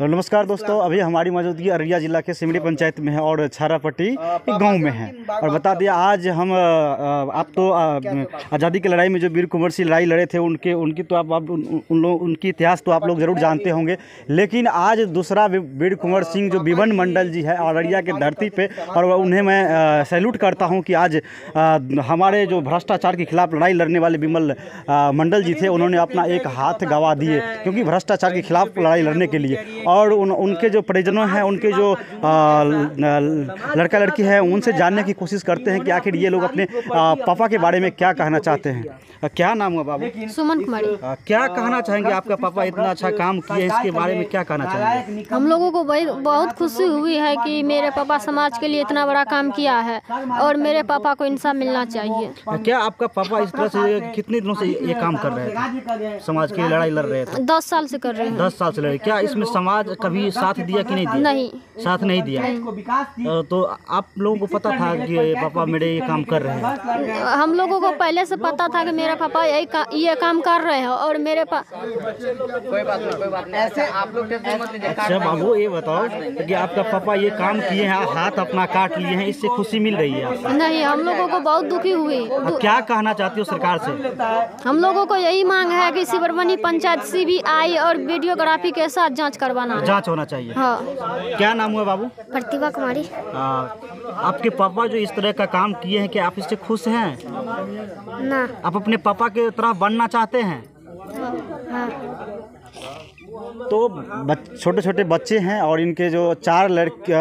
नमस्कार दोस्तों, अभी हमारी मौजूदगी अररिया जिला के सिमरी पंचायत में है और छारापट्टी एक गांव में है। और बता दिया आज हम आप तो आज़ादी की लड़ाई में जो वीर कुंवर सिंह लड़ाई लड़े थे उनकी तो आप उनकी इतिहास तो आप लोग ज़रूर जानते होंगे। लेकिन आज दूसरा वीर कुंवर सिंह जो विमन मंडल जी है अररिया की धरती पे, और उन्हें मैं सैल्यूट करता हूँ कि आज हमारे जो भ्रष्टाचार के खिलाफ लड़ाई लड़ने वाले विमल मंडल जी थे, उन्होंने अपना एक हाथ गंवा दिए क्योंकि भ्रष्टाचार के खिलाफ लड़ाई लड़ने के लिए। और उनके जो परिजनों हैं, उनके जो लड़का लड़की है, उनसे जानने की कोशिश करते हैं कि आखिर ये लोग अपने पापा के बारे में क्या कहना चाहते हैं। क्या नाम है बाबू? सुमन कुमारी। क्या कहना चाहेंगे? आपका पापा इतना अच्छा काम किए, इसके बारे में क्या कहना चाहेंगे? हम लोगों को बहुत खुशी हुई है कि मेरे पापा समाज के लिए इतना बड़ा काम किया है और मेरे पापा को इंसाफ मिलना चाहिए। क्या आपका पापा इस तरह से कितने दिनों से ये काम कर रहे थे, समाज के लिए लड़ाई लड़ रहे थे? 10 साल से कर रहे हैं। 10 साल से लड़े। क्या इसमें समाज कभी साथ दिया कि नहीं दिया? नहीं, साथ नहीं दिया। तो आप लोगों को पता था कि पापा मेरे ये काम कर रहे हैं? हम लोगों को पहले से पता था कि मेरा पापा ये काम कर रहे हैं और मेरे कोई बात नहीं ऐसे आप लोग अच्छा बाबू, ये बताओ कि आपका पापा ये काम किए हैं, हाथ अपना काट लिए हैं, इससे खुशी मिल रही है आपको? नहीं, हम लोगों को बहुत दुखी हुई। क्या कहना चाहती हो सरकार से? हम लोगों को यही मांग है कि सिमरबनी पंचायत CBI और वीडियोग्राफी के साथ जांच करवाना है। जांच होना चाहिए। हाँ। क्या नाम हुआ बाबू? प्रतिभा कुमारी। आपके पापा जो इस तरह का काम किए हैं, क्या आप इससे खुश हैं? ना। आप अपने पापा की तरह बनना चाहते हैं? हाँ। तो छोटे छोटे बच्चे हैं और इनके जो चार लड़की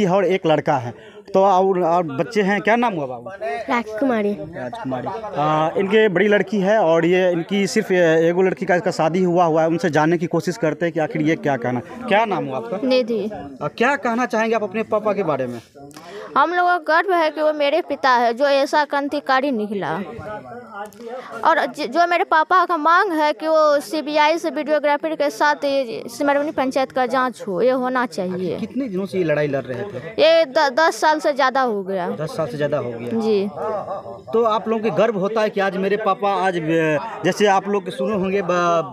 है और एक लड़का है। तो और बच्चे हैं। क्या नाम हुआ बाबू? राजकुमारी। राजकुमारी। इनके बड़ी लड़की है और ये इनकी सिर्फ एगो लड़की का इसका शादी हुआ है। उनसे जानने की कोशिश करते हैं कि आखिर ये क्या कहना। क्या नाम हुआ आपका? निधि। क्या कहना चाहेंगे आप अपने पापा के बारे में? हम लोगों को गर्व है कि वो मेरे पिता है जो ऐसा क्रांतिकारी निकला। और जो मेरे पापा का मांग है कि वो CBI से वीडियोग्राफी के साथ सिमरबनी पंचायत का जांच हो, ये होना चाहिए। कितने दिनों से ये लड़ाई लड़ रहे थे? ये 10 साल से ज़्यादा हो गया। 10 साल से ज़्यादा हो गया जी। तो आप लोगों को गर्व होता है कि आज मेरे पापा आज जैसे आप लोग सुने होंगे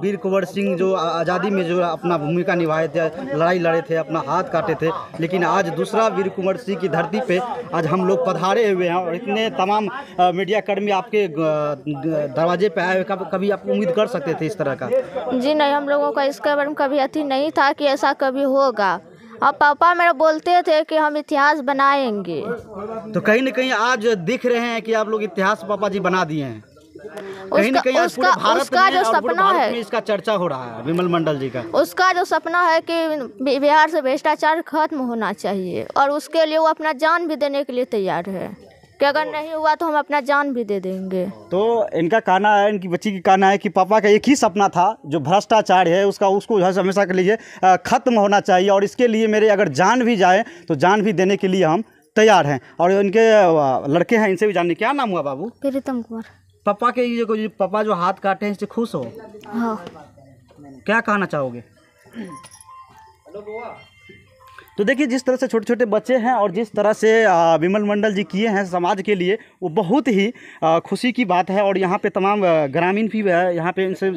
वीर कुंवर सिंह जो आज़ादी में जो अपना भूमिका निभाए थे, लड़ाई लड़े थे, अपना हाथ काटे थे। लेकिन आज दूसरा वीर कुंवर सिंह की धरती पे आज हम लोग पधारे हुए हैं और इतने तमाम मीडिया कर्मी आपके दरवाजे पे आए हुए। कभी आप उम्मीद कर सकते थे इस तरह का? जी नहीं, हम लोगों का इसके बारे में कभी अति नहीं था कि ऐसा कभी होगा। अब पापा मेरे बोलते थे कि हम इतिहास बनाएंगे। तो कहीं न कहीं आज दिख रहे हैं कि आप लोग इतिहास पापा जी बना दिए हैं। कहीं न कहीं आज पूरे भारत में और पूरे भारत में इसका चर्चा हो रहा है विमल मंडल जी का। उसका जो सपना है कि बिहार से भ्रष्टाचार खत्म होना चाहिए और उसके लिए वो अपना जान भी देने के लिए तैयार है कि अगर नहीं हुआ तो हम अपना जान भी दे देंगे। तो इनका कहना है, इनकी बच्ची की कहना है कि पापा का एक ही सपना था जो भ्रष्टाचार है उसको हमेशा के लिए ख़त्म होना चाहिए और इसके लिए मेरे अगर जान भी जाए तो जान भी देने के लिए हम तैयार हैं। और इनके लड़के हैं, इनसे भी जानने। क्या नाम हुआ बाबू? प्रीतम कुमार। पापा के ये पापा जो हाथ काटे हैं इससे खुश हो? हाँ। क्या कहना चाहोगे? तो देखिए, जिस तरह से छोटे छोटे बच्चे हैं और जिस तरह से विमल मंडल जी किए हैं समाज के लिए, वो बहुत ही खुशी की बात है। और यहाँ पे तमाम ग्रामीण भी यहाँ पे इनसे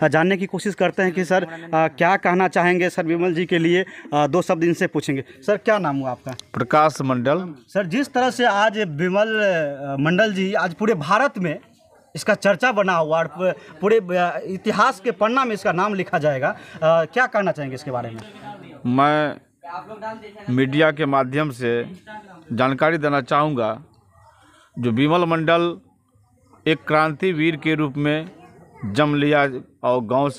जानने की कोशिश करते हैं कि सर क्या कहना चाहेंगे सर विमल जी के लिए। 2 शब्द इनसे पूछेंगे। सर क्या नाम हुआ आपका? प्रकाश मंडल। सर, जिस तरह से आज विमल मंडल जी आज पूरे भारत में इसका चर्चा बना हुआ और पूरे इतिहास के पन्ना में इसका नाम लिखा जाएगा, क्या कहना चाहेंगे इसके बारे में? मैं मीडिया के माध्यम से जानकारी देना चाहूँगा, जो विमल मंडल एक क्रांतिवीर के रूप में जन्म लिया और गांव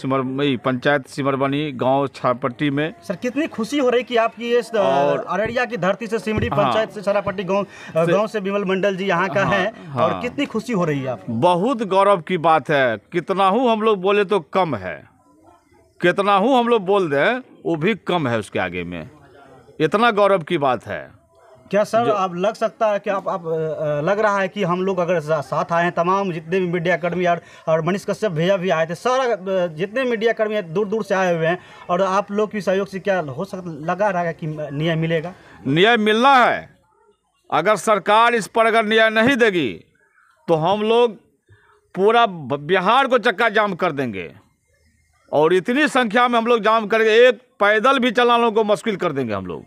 पंचायत सिमरबनी गांव छारापट्टी में। सर, कितनी खुशी हो रही कि आपकी इस अररिया की धरती से सिमरी पंचायत से छारापट्टी गांव से विमल मंडल जी यहाँ का है। और कितनी खुशी हो रही है आपको? बहुत गौरव की बात है। कितना हूँ हम लोग बोले तो कम है, कितना हूँ हम लोग बोल दें वो भी कम है उसके आगे में। इतना गौरव की बात है। क्या सर आप लग सकता है कि आप लग रहा है कि हम लोग अगर साथ आए हैं, तमाम जितने भी मीडिया कर्मी और मनीष कश्यप भैया भी आए थे, सारा जितने मीडिया कर्मी दूर दूर से आए हुए हैं, और आप लोग के सहयोग से क्या हो सकता लगा रहा है कि न्याय मिलेगा? न्याय मिलना है। अगर सरकार इस पर अगर न्याय नहीं देगी तो हम लोग पूरा बिहार को चक्का जाम कर देंगे। और इतनी संख्या में हम लोग जाम करेंगे, एक पैदल भी चलाने को मुश्किल कर देंगे हम लोग।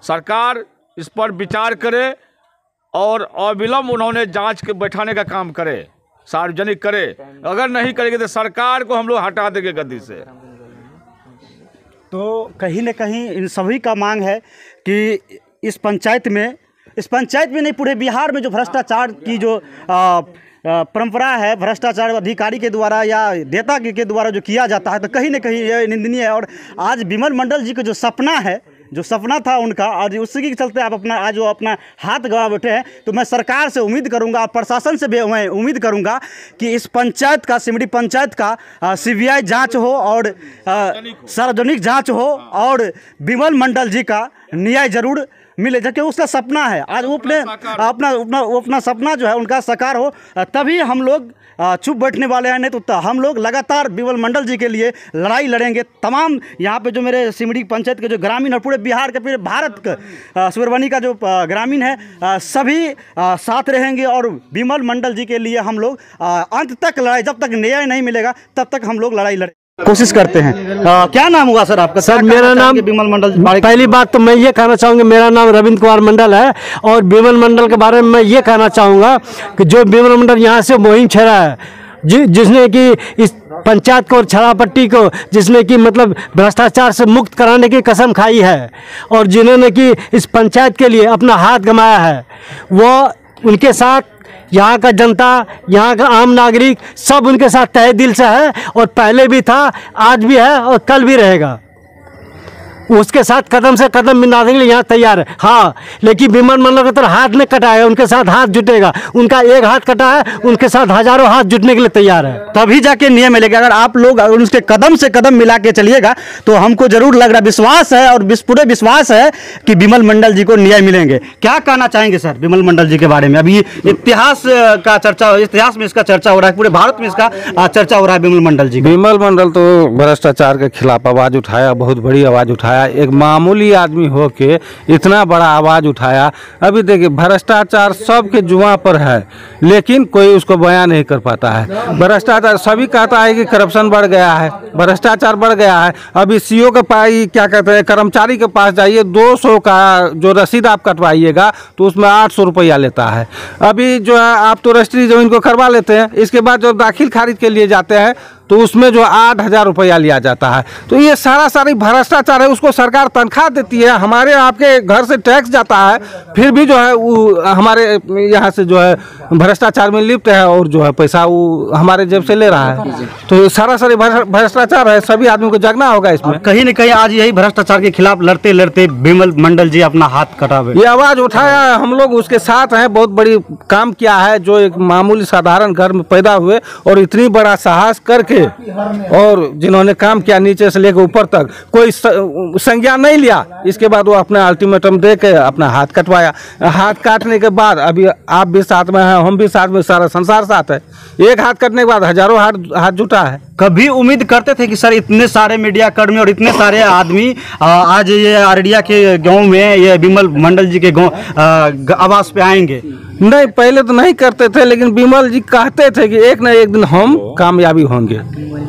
सरकार इस पर विचार करे और अविलंब उन्होंने जांच के बैठाने का काम करे, सार्वजनिक करे। अगर नहीं करेंगे तो सरकार को हम लोग हटा देंगे गद्दी से। तो कहीं न कहीं इन सभी का मांग है कि इस पंचायत में नहीं पूरे बिहार में जो भ्रष्टाचार की जो परंपरा है, भ्रष्टाचार अधिकारी के द्वारा या नेता के द्वारा जो किया जाता है, तो कहीं न कहीं यह निंदनीय है। और आज बिमल मंडल जी का जो सपना था उनका, आज उसी के चलते आप आज वो अपना हाथ गवा बैठे हैं। तो मैं सरकार से उम्मीद करूंगा, प्रशासन से भी मैं उम्मीद करूंगा कि इस पंचायत का, सिमरी पंचायत का CBI जांच हो और सार्वजनिक जांच हो और बिमल मंडल जी का न्याय जरूर मिले, जबकि उसका सपना है। आज वो अपना सपना जो है उनका साकार हो, तभी हम लोग चुप बैठने वाले हैं। नहीं तो हम लोग लगातार बिमल मंडल जी के लिए लड़ाई लड़ेंगे। तमाम यहाँ पे जो मेरे सिमरी पंचायत के जो ग्रामीण है, पूरे बिहार के, पूरे भारत का सुरवनी का जो ग्रामीण है, सभी साथ रहेंगे और बिमल मंडल जी के लिए हम लोग अंत तक लड़ाई, जब तक न्याय नहीं मिलेगा तब तक हम लोग लड़ाई लड़े कोशिश करते हैं। क्या नाम हुआ सर आपका? सर मेरा नाम बिमल मंडल। पहली बात तो मैं ये कहना चाहूँगा, मेरा नाम रविंद्र कुमार मंडल है। और बिमल मंडल के बारे में मैं ये कहना चाहूँगा कि जो बिमल मंडल यहाँ से मुहिम छेड़ा है, जिसने कि इस पंचायत को और छरापट्टी को, जिसने कि मतलब भ्रष्टाचार से मुक्त कराने की कसम खाई है और जिन्होंने कि इस पंचायत के लिए अपना हाथ गंवाया है, वो उनके साथ यहाँ का जनता, यहाँ का आम नागरिक सब उनके साथ तहे दिल से है। और पहले भी था, आज भी है और कल भी रहेगा। उसके साथ कदम से कदम मिलाने के लिए यहाँ तैयार है। हाँ, लेकिन बिमल मंडल का तरह हाथ में कटा है, उनके साथ हाथ जुटेगा। उनका एक हाथ कटा है, उनके साथ हजारों हाथ जुटने के लिए तैयार है, तभी जाके न्याय मिलेगा। अगर आप लोग उसके कदम से कदम मिला के चलिएगा तो हमको जरूर लग रहा, विश्वास है और पूरे विश्वास है कि बिमल मंडल जी को न्याय मिलेंगे। क्या कहना चाहेंगे सर बिमल मंडल जी के बारे में? अभी इतिहास का चर्चा, इतिहास में इसका चर्चा हो रहा है, पूरे भारत में इसका चर्चा हो रहा है बिमल मंडल जी। बिमल मंडल तो भ्रष्टाचार के खिलाफ आवाज़ उठाया, बहुत बड़ी आवाज़ उठाया। एक मामूली आदमी हो के इतना बड़ा आवाज़ उठाया। अभी देखिए, भ्रष्टाचार सबके जुबां पर है, लेकिन कोई उसको बयान नहीं कर पाता है। भ्रष्टाचार सभी कहता है कि करप्शन बढ़ गया है, भ्रष्टाचार बढ़ गया है। अभी CO के पास, क्या कहते हैं, कर्मचारी के पास जाइए, 200 का जो रसीद आप कटवाइएगा तो उसमें 800 रुपया लेता है। अभी जो है आप तो रजिस्ट्री जो इनको करवा लेते हैं, इसके बाद जो दाखिल खारिज के लिए जाते हैं तो उसमें जो 8000 रुपया लिया जाता है। तो ये सारी भ्रष्टाचार है। उसको सरकार तनख्वाह देती है, हमारे आपके घर से टैक्स जाता है, फिर भी जो है वो हमारे यहाँ से जो है भ्रष्टाचार में लिप्त है और जो है पैसा वो हमारे जेब से ले रहा है। तो सारी भ्रष्टाचार है, सभी आदमी को जगना होगा इसमें। कहीं न कहीं आज यही भ्रष्टाचार के खिलाफ लड़ते लड़ते बिमल मंडल जी अपना हाथ कटावे, ये आवाज़ उठाया है, हम लोग उसके साथ हैं। बहुत बड़ी काम किया है, जो एक मामूली साधारण घर में पैदा हुए और इतनी बड़ा साहस करके, और जिन्होंने काम किया नीचे से लेकर ऊपर तक, कोई संज्ञान नहीं लिया। इसके बाद वो अपना अल्टीमेटम दे के अपना हाथ कटवाया। हाथ काटने के बाद अभी आप भी साथ में हैं, हम भी साथ में, सारा संसार साथ है। एक हाथ कटने के बाद हजारों हाथ जुटा है। कभी उम्मीद करते थे कि सर इतने सारे मीडिया कर्मी और इतने सारे आदमी आज ये अररिया के गांव में, ये बिमल मंडल जी के गांव आवास पे आएंगे? नहीं, पहले तो नहीं करते थे, लेकिन बिमल जी कहते थे कि एक न एक दिन हम कामयाबी होंगे,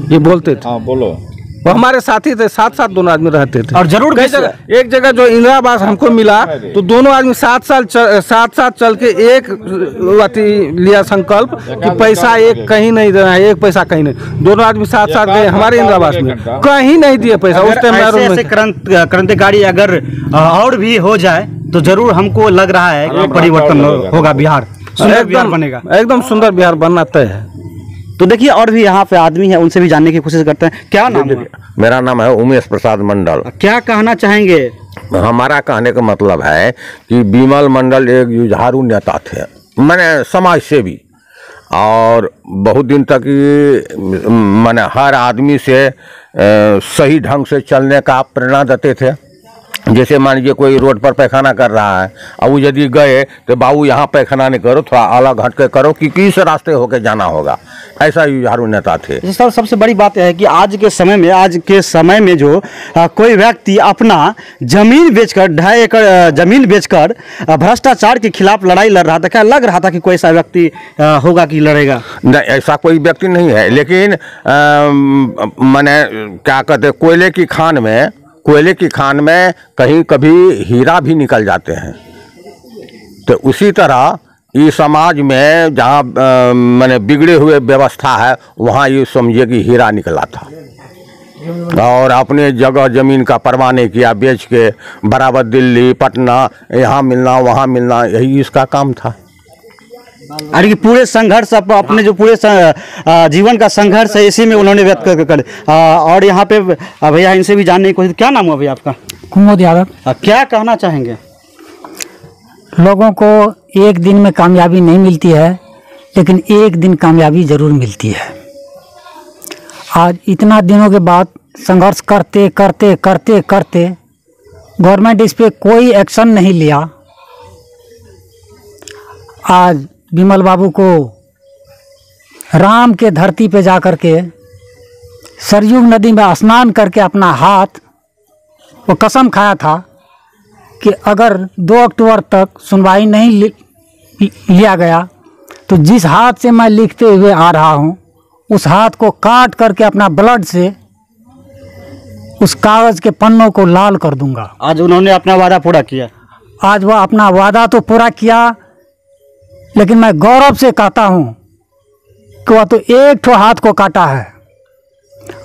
ये बोलते थे। हाँ बोलो। वो हमारे साथी थे, साथ दोनों आदमी रहते थे। और जरूर कई जगह, एक जगह जो इंदिरा आवास हमको मिला तो दोनों आदमी साथ चल के एक लिया संकल्प कि पैसा एक कहीं नहीं देना है, एक पैसा कहीं नहीं। दोनों आदमी साथ गए हमारे इंदिरा आवास में, कहीं नहीं दिए पैसा। उस टाइम ऐसे क्रांतिकारी अगर और भी हो जाए तो जरूर हमको लग रहा है कि परिवर्तन होगा, बिहार सुंदर बिहार बनेगा, एकदम सुंदर बिहार बनना तय है। तो देखिए और भी यहाँ पे आदमी है, उनसे भी जानने की कोशिश करते हैं। क्या नाम है? मेरा नाम है उमेश प्रसाद मंडल। क्या कहना चाहेंगे? हमारा कहने का मतलब है कि बिमल मंडल एक जुझारू नेता थे, मैंने समाज सेवी, और बहुत दिन तक मैंने हर आदमी से सही ढंग से चलने का प्रेरणा देते थे। जैसे मान लीजिए कोई रोड पर पैखाना कर रहा है, अब वो यदि गए तो बाबू यहाँ पैखाना नहीं करो, थोड़ा अलग हट के करो, कि किस रास्ते होके जाना होगा। ऐसा युझारू नेता थे। सर सबसे बड़ी बात यह है कि आज के समय में जो कोई व्यक्ति अपना जमीन बेचकर 2.5 एकड़ जमीन बेचकर भ्रष्टाचार के खिलाफ लड़ाई लड़ रहा था, क्या लग रहा था कि कोई ऐसा व्यक्ति होगा कि लड़ेगा? नहीं, ऐसा कोई व्यक्ति नहीं है, लेकिन मैंने क्या कहते, कोयले की खान में कहीं कभी हीरा भी निकल जाते हैं। तो उसी तरह इस समाज में जहाँ मैंने बिगड़े हुए व्यवस्था है, वहाँ ये समझिए कि हीरा निकला था, और अपने जगह जमीन का परवाह नहीं किया, बेच के बराबर दिल्ली पटना यहाँ मिलना वहाँ मिलना, यही इसका काम था। अरे पूरे संघर्ष अपने जो पूरे जीवन का संघर्ष है इसी में उन्होंने व्यक्त कर और यहाँ पे भैया इनसे भी जानने की कोशिश। क्या नाम हुआ भैया आपका? कुमोद यादव। क्या कहना चाहेंगे? लोगों को एक दिन में कामयाबी नहीं मिलती है, लेकिन एक दिन कामयाबी जरूर मिलती है। आज इतना दिनों के बाद संघर्ष करते करते करते करते गवर्नमेंट इस पे कोई एक्शन नहीं लिया। आज विमल बाबू को राम के धरती पे जा कर के सरयू नदी में स्नान करके अपना हाथ, वो कसम खाया था कि अगर 2 अक्टूबर तक सुनवाई नहीं लिया गया तो जिस हाथ से मैं लिखते हुए आ रहा हूँ उस हाथ को काट करके अपना ब्लड से उस कागज़ के पन्नों को लाल कर दूंगा। आज उन्होंने अपना वादा पूरा किया। आज वह अपना वादा तो पूरा किया, लेकिन मैं गौरव से कहता हूँ कि वह तो एक ठो हाथ को काटा है,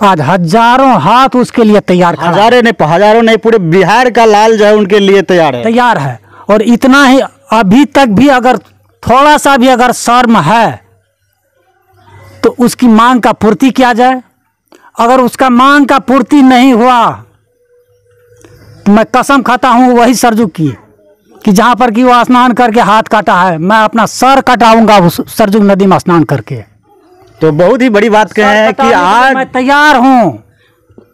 आज हजारों हाथ उसके लिए तैयार। हजारों नहीं पूरे बिहार का लाल जो है उनके लिए तैयार है। और इतना ही अभी तक भी अगर थोड़ा सा भी अगर शर्म है तो उसकी मांग का पूर्ति किया जाए। अगर उसका मांग का पूर्ति नहीं हुआ तो मैं कसम खाता हूँ वही सरजू की कि जहाँ पर कि वो स्नान करके हाथ काटा है, मैं अपना सर कटाऊंगा उस सरजू नदी में स्नान करके। तो बहुत ही बड़ी बात कहे हैं कि आज मैं तैयार हूँ।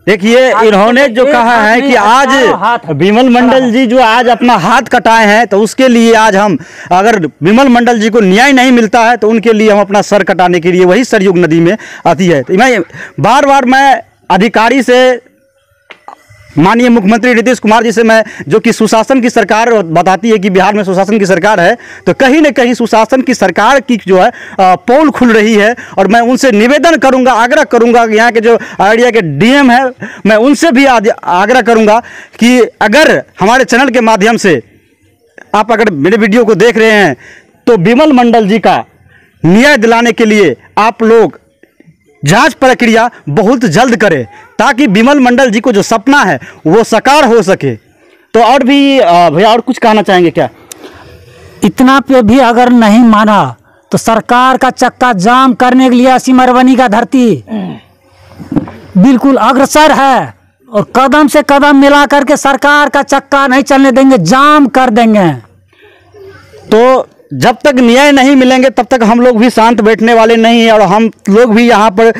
देखिए इन्होंने जो कहा है कि आज विमल मंडल जी जो आज अपना हाथ कटाए हैं, तो उसके लिए आज हम, अगर विमल मंडल जी को न्याय नहीं मिलता है तो उनके लिए हम अपना सर कटाने के लिए वही सरयुग नदी में आती है। तो मैं बार अधिकारी से, माननीय मुख्यमंत्री नीतीश कुमार जी से मैं, जो कि सुशासन की सरकार बताती है कि बिहार में सुशासन की सरकार है, तो कहीं न कहीं सुशासन की सरकार की जो है पोल खुल रही है। और मैं उनसे निवेदन करूंगा, आग्रह करूंगा, यहाँ के जो अररिया के डीएम है, मैं उनसे भी आग्रह करूंगा कि अगर हमारे चैनल के माध्यम से आप अगर मेरे वीडियो को देख रहे हैं तो विमल मंडल जी का न्याय दिलाने के लिए आप लोग जांच प्रक्रिया बहुत जल्द करें, ताकि विमल मंडल जी को जो सपना है वो साकार हो सके। तो और भी भैया और कुछ कहना चाहेंगे क्या? इतना पे भी अगर नहीं माना तो सरकार का चक्का जाम करने के लिए सिमरवनी का धरती बिल्कुल अग्रसर है, और कदम से कदम मिला करके सरकार का चक्का नहीं चलने देंगे, जाम कर देंगे। तो जब तक न्याय नहीं मिलेंगे तब तक हम लोग भी शांत बैठने वाले नहीं हैं, और हम लोग भी यहाँ पर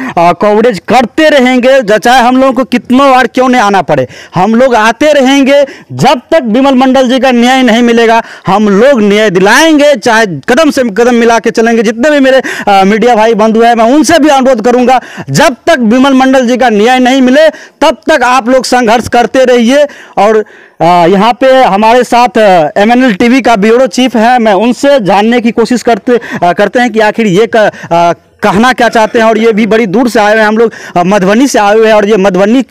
कवरेज करते रहेंगे, चाहे हम लोगों को कितनों बार क्यों नहीं आना पड़े, हम लोग आते रहेंगे। जब तक विमल मंडल जी का न्याय नहीं मिलेगा हम लोग न्याय दिलाएंगे, चाहे कदम से कदम मिला के चलेंगे। जितने भी मेरे मीडिया भाई बंधु हैं, मैं उनसे भी अनुरोध करूंगा, जब तक विमल मंडल जी का न्याय नहीं मिले तब तक आप लोग संघर्ष करते रहिए। और यहाँ पे हमारे साथ MNL TV का ब्यूरो चीफ है, मैं उनसे जानने की कोशिश करते हैं कि आखिर ये कहना क्या चाहते हैं। और ये भी बड़ी दूर से आए हुए हैं, हम लोग मधुबनी से आए हुए हैं, और ये मधुबनी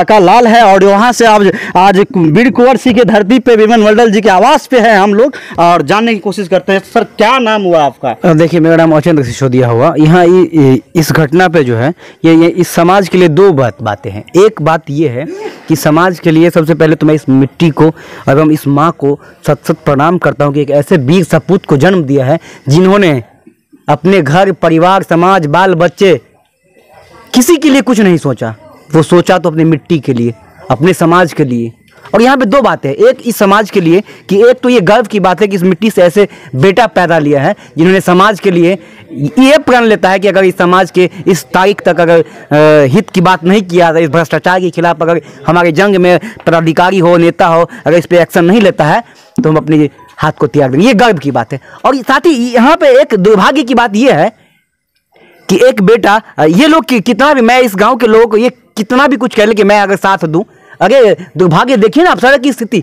का लाल है, और वहाँ से आज वीर कुंवर सिंह की धरती पे विमल मंडल जी के आवास पे हैं हम लोग, और जानने की कोशिश करते हैं। सर क्या नाम हुआ आपका? देखिए मेरा नाम अचेंद्र सिसोदिया हुआ। यहाँ इस घटना पे जो है ये इस समाज के लिए दो बातें हैं। एक बात ये है कि समाज के लिए सबसे पहले तो मैं इस मिट्टी को एवं इस माँ को सत प्रणाम करता हूँ कि एक ऐसे वीर सपूत को जन्म दिया है जिन्होंने अपने घर परिवार समाज बाल बच्चे किसी के लिए कुछ नहीं सोचा। वो सोचा तो अपनी मिट्टी के लिए, अपने समाज के लिए, और यहाँ पे दो बातें हैं, एक इस समाज के लिए कि एक तो ये गर्व की बात है कि इस मिट्टी से ऐसे बेटा पैदा लिया है जिन्होंने समाज के लिए ये प्रण लेता है कि अगर इस समाज के इस तारीख तक अगर हित की बात नहीं किया, इस भ्रष्टाचार के खिलाफ अगर हमारे जंग में पदाधिकारी हो, नेता हो, अगर इस पर एक्शन नहीं लेता है तो हम अपने हाथ को त्याग देंगे। ये गर्व की बात है। और साथ ही यहाँ पे एक दुर्भाग्य की बात यह है कि एक बेटा, ये लोग कितना भी, मैं इस गांव के लोगों को ये कितना भी कुछ कह ले कि मैं अगर साथ दूं, अरे दुर्भाग्य देखिए ना आप सड़क की स्थिति,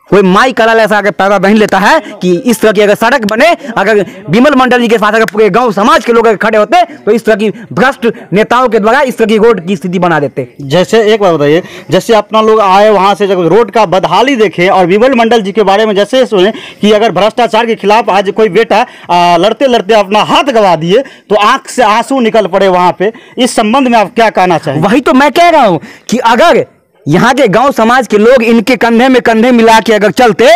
कोई माई कलाल ऐसा अगर पैदा नहीं लेता है कि इस तरह की अगर सड़क बने, अगर विमल मंडल जी के साथ अगर पूरे गांव समाज के लोग अगर खड़े होते तो इस तरह की भ्रष्ट नेताओं के द्वारा इस तरह की रोड की स्थिति बना देते। जैसे एक बात बताइए, जैसे अपना लोग आए वहां से जब रोड का बदहाली देखे और विमल मंडल जी के बारे में जैसे सुने कि अगर भ्रष्टाचार के खिलाफ आज कोई बेटा लड़ते लड़ते अपना हाथ गंवा दिए तो आंख से आंसू निकल पड़े वहां पे, इस संबंध में आप क्या कहना चाहेंगे? वही तो मैं कह रहा हूं कि अगर यहाँ के गांव समाज के लोग इनके कंधे में कंधे मिला के अगर चलते,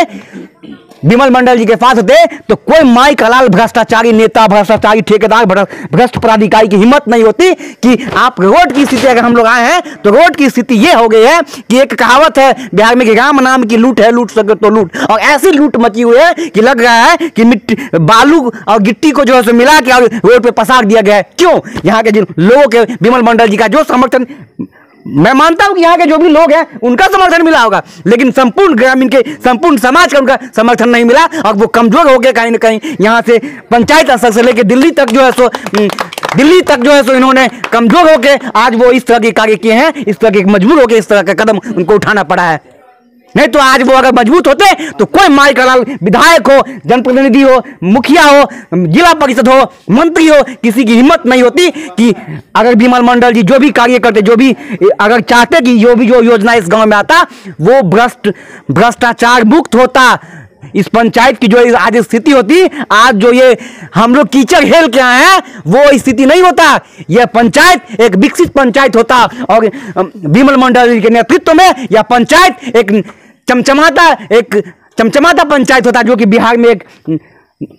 विमल मंडल जी के साथ होते, तो कोई माई कलाल भ्रष्टाचारी नेता, भ्रष्टाचारी ठेकेदार, भ्रष्ट पदाधिकारी की हिम्मत नहीं होती कि आप रोड की स्थिति, अगर हम लोग आए हैं तो रोड की स्थिति ये हो गई है कि एक कहावत है बिहार में कि राम नाम की लूट है, लूट सके तो लूट, और ऐसी लूट मची हुई है कि लग रहा है कि मिट्टी, बालू और गिट्टी को जो है मिला के और रोड पे पसार दिया गया है। क्यों? यहाँ के जिन लोगों के विमल मंडल जी का जो समर्थन, मैं मानता हूं कि यहाँ के जो भी लोग हैं उनका समर्थन मिला होगा, लेकिन संपूर्ण ग्रामीण के, संपूर्ण समाज का उनका समर्थन नहीं मिला और वो कमजोर हो गए कहीं ना कहीं। यहाँ से पंचायत स्तर से लेकर दिल्ली तक जो है सो इन्होंने कमजोर होकर आज वो इस तरह के कार्य किए हैं, इस तरह के मजबूर होकर इस तरह का कदम उनको उठाना पड़ा है। नहीं तो आज वो अगर मजबूत होते तो कोई माई कलाल विधायक हो, जनप्रतिनिधि हो, मुखिया हो, जिला परिषद हो, मंत्री हो, किसी की हिम्मत नहीं होती कि अगर विमल मंडल जी जो भी कार्य करते, जो भी अगर चाहते कि जो योजना इस गांव में आता वो भ्रष्टाचार मुक्त होता, इस पंचायत की जो आज स्थिति होती, आज जो ये हम लोग कीचड़ हेल के आए हैं वो स्थिति नहीं होता। यह पंचायत एक विकसित पंचायत होता और विमल मंडल के नेतृत्व में यह पंचायत एक चमचमाता पंचायत होता, जो कि बिहार में एक,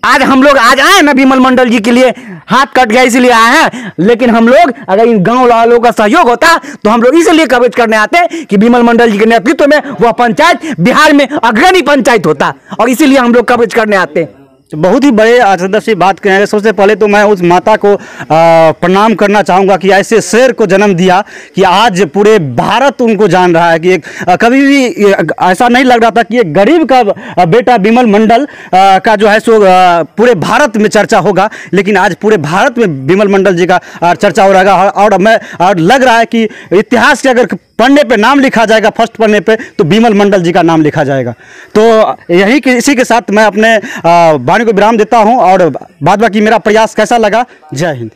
आज हम लोग आज आए ना विमल मंडल जी के लिए, हाथ कट गया इसीलिए आए हैं, लेकिन हम लोग अगर इन गांव वालों का सहयोग होता तो हम लोग इसलिए कवरेज करने आते कि विमल मंडल जी के नेतृत्व में वह पंचायत बिहार में अग्रणी पंचायत होता, और इसीलिए हम लोग कवरेज करने आते। तो बहुत ही बड़े आदर्श से बात करेंगे। सबसे पहले तो मैं उस माता को प्रणाम करना चाहूँगा कि ऐसे शेर को जन्म दिया कि आज पूरे भारत उनको जान रहा है कि एक कभी भी ऐसा नहीं लग रहा था कि एक गरीब का बेटा विमल मंडल का जो है सो पूरे भारत में चर्चा होगा, लेकिन आज पूरे भारत में विमल मंडल जी का चर्चा हो रहेगा। और लग रहा है कि इतिहास के अगर पन्ने पे नाम लिखा जाएगा, फर्स्ट पन्ने पे, तो विमल मंडल जी का नाम लिखा जाएगा। तो इसी के साथ मैं अपने वाणी को विराम देता हूं और बाद बाकी मेरा प्रयास कैसा लगा। जय हिंद।